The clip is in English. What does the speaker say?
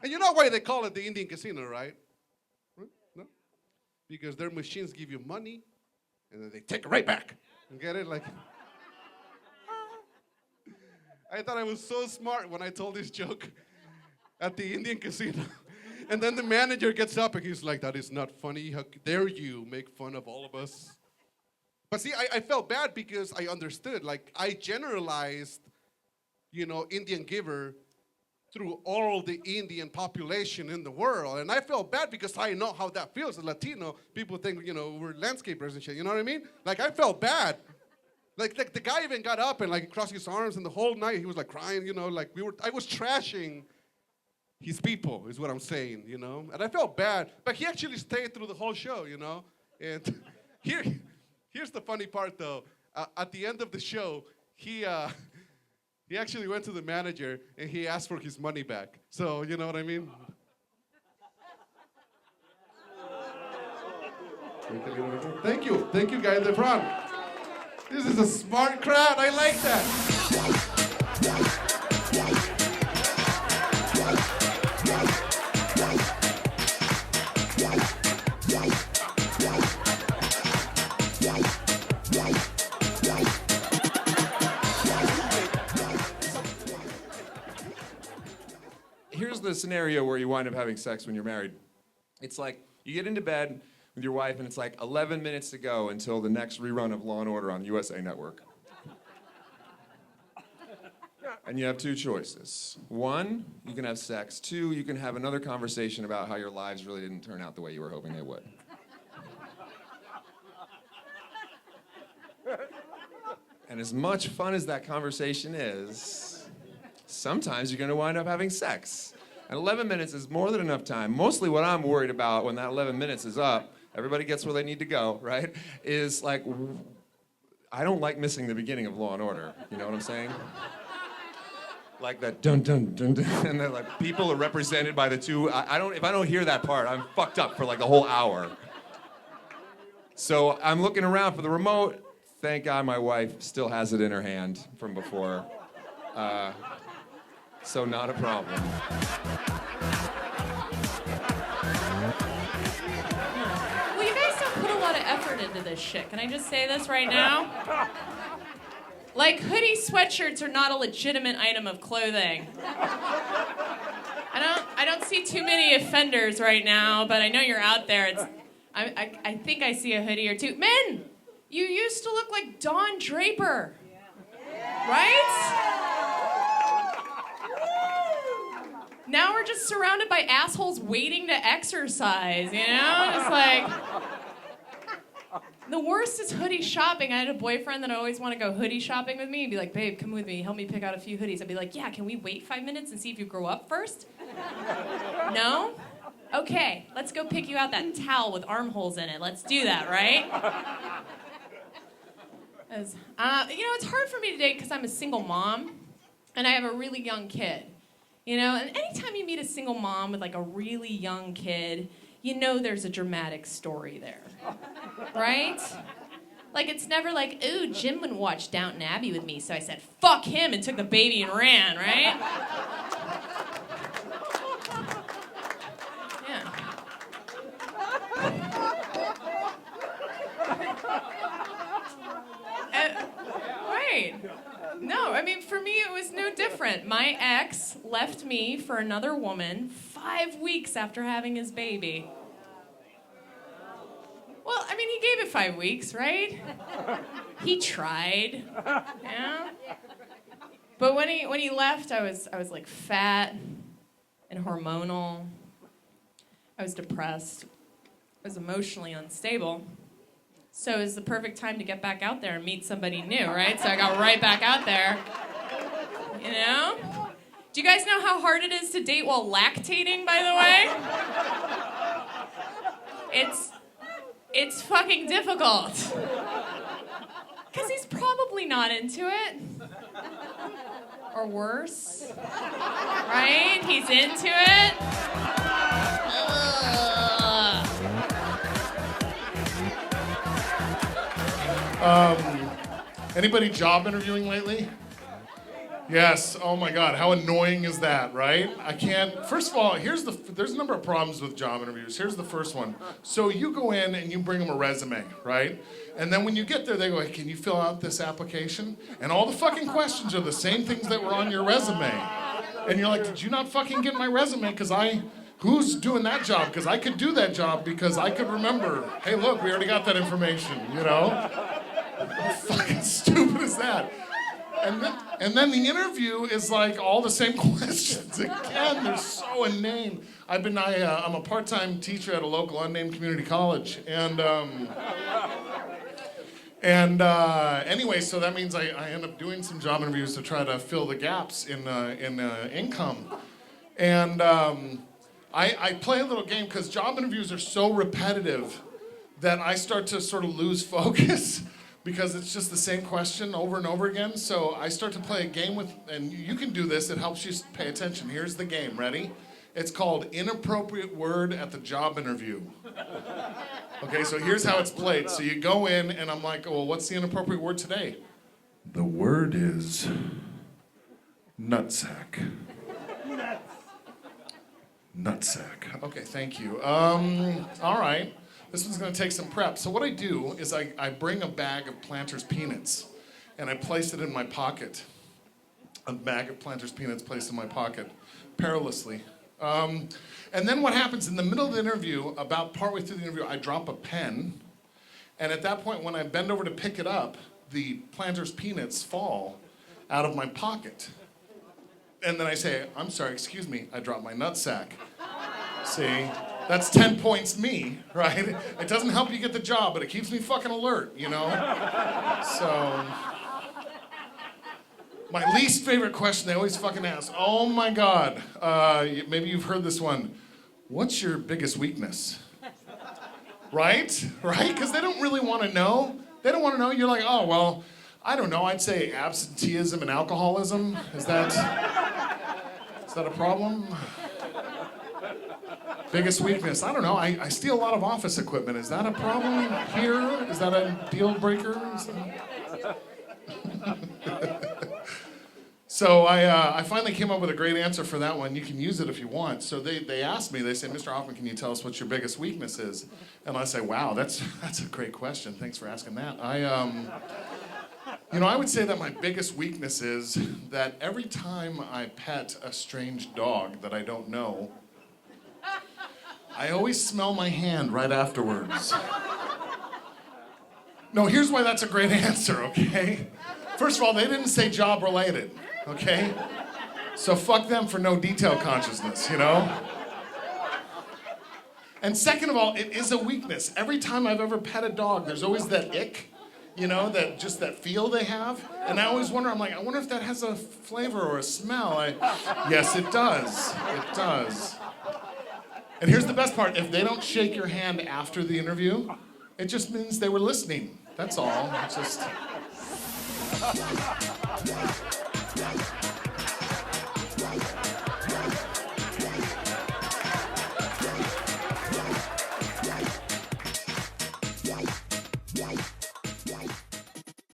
And you know why they call it the Indian casino, right? No? Because their machines give you money, and then they take it right back. You get it? Like, I thought I was so smart when I told this joke at the Indian casino. And then the manager gets up and he's like, that is not funny. How dare you make fun of all of us? But see, I felt bad because I understood. Like, I generalized, Indian giver through all the Indian population in the world. And I felt bad because I know how that feels. As Latino, people think, we're landscapers and shit. You know what I mean? Like, I felt bad. Like the guy even got up and like crossed his arms, and the whole night he was like crying, I was trashing his people, is what I'm saying, And I felt bad, but he actually stayed through the whole show, And here's the funny part, though. At the end of the show, he actually went to the manager and he asked for his money back. So, you know what I mean? Thank you guys in the front. This is a smart crowd. I like that. Here's the scenario where you wind up having sex when you're married. It's like you get into bed with your wife, and it's like 11 minutes to go until the next rerun of Law & Order on USA Network. And you have two choices. One, you can have sex. Two, you can have another conversation about how your lives really didn't turn out the way you were hoping they would. And as much fun as that conversation is, sometimes you're gonna wind up having sex. And 11 minutes is more than enough time. Mostly what I'm worried about when that 11 minutes is up, everybody gets where they need to go, right? Is like, I don't like missing the beginning of Law & Order. You know what I'm saying? Like that dun dun dun dun, and then like people are represented by the two. If I don't hear that part, I'm fucked up for like the whole hour. So I'm looking around for the remote. Thank God my wife still has it in her hand from before. So not a problem. Put a lot of effort into this shit. Can I just say this right now? Like, hoodie sweatshirts are not a legitimate item of clothing. I don't see too many offenders right now, but I know you're out there. I think I see a hoodie or two. Men, you used to look like Don Draper, right? Now we're just surrounded by assholes waiting to exercise, It's like... The worst is hoodie shopping. I had a boyfriend that always wanted to go hoodie shopping with me. He'd be like, babe, come with me. Help me pick out a few hoodies. I'd be like, yeah, can we wait 5 minutes and see if you grow up first? No? Okay, let's go pick you out that towel with armholes in it. Let's do that, right? It's hard for me to date because I'm a single mom and I have a really young kid. And anytime you meet a single mom with like a really young kid, there's a dramatic story there, right? Like, it's never like, ooh, Jim wouldn't watch Downton Abbey with me, so I said, fuck him, and took the baby and ran, right? Yeah. Right. No, I mean, for me, it was no different. My ex left me for another woman 5 weeks after having his baby. Well, I mean, he gave it 5 weeks, right? He tried, yeah. But when he left, I was like fat and hormonal. I was depressed. I was emotionally unstable. So it was the perfect time to get back out there and meet somebody new, right? So I got right back out there. Do you guys know how hard it is to date while lactating, by the way? It's fucking difficult. Because he's probably not into it. Or worse. Right? He's into it. Anybody job interviewing lately? Yes. Oh my God. How annoying is that, right? I can't. First of all, there's a number of problems with job interviews. Here's the first one. So you go in and you bring them a resume, right? And then when you get there, they go, hey, can you fill out this application? And all the fucking questions are the same things that were on your resume. And you're like, did you not fucking get my resume? Who's doing that job? Because I could do that job because I could remember, hey, look, we already got that information, you know? How fucking stupid is that? And then the interview is like all the same questions again. They're so inane. I'm a part-time teacher at a local unnamed community college, anyway, so that means I end up doing some job interviews to try to fill the gaps in income, and I play a little game because job interviews are so repetitive that I start to sort of lose focus. Because it's just the same question over and over again. So I start to play a game and you can do this, it helps you pay attention. Here's the game, ready? It's called Inappropriate Word at the Job Interview. Okay, so here's how it's played. So you go in and I'm like, well, what's the inappropriate word today? The word is nutsack. Nutsack. Okay, thank you. All right. This one's going to take some prep. So what I do is I bring a bag of Planters peanuts and I place it in my pocket. A bag of Planters peanuts placed in my pocket, perilously. And then what happens in the middle of the interview, about partway through the interview, I drop a pen. And at that point, when I bend over to pick it up, the Planters peanuts fall out of my pocket. And then I say, I'm sorry, excuse me, I dropped my nutsack. See? That's 10 points me, right? It doesn't help you get the job, but it keeps me fucking alert, you know? So, my least favorite question they always fucking ask, oh my God, maybe you've heard this one. What's your biggest weakness? Right? Right? Because they don't really want to know. They don't want to know. You're like, oh, well, I don't know. I'd say absenteeism and alcoholism. Is that a problem? Biggest weakness, I don't know. I steal a lot of office equipment. Is that a problem here? Is that a deal breaker? So I finally came up with a great answer for that one. You can use it if you want. So they asked me, they say, Mr. Hoffman, can you tell us what your biggest weakness is? And I say, wow, that's a great question. Thanks for asking that. I would say that my biggest weakness is that every time I pet a strange dog that I don't know, I always smell my hand right afterwards. No, here's why that's a great answer, okay? First of all, they didn't say job related, okay? So fuck them for no detail consciousness, you know? And second of all, it is a weakness. Every time I've ever pet a dog, there's always that ick, you know, that feel they have. And I always wonder, I'm like, I wonder if that has a flavor or a smell. Yes, it does. It does. And here's the best part. If they don't shake your hand after the interview, it just means they were listening. That's all. It's just...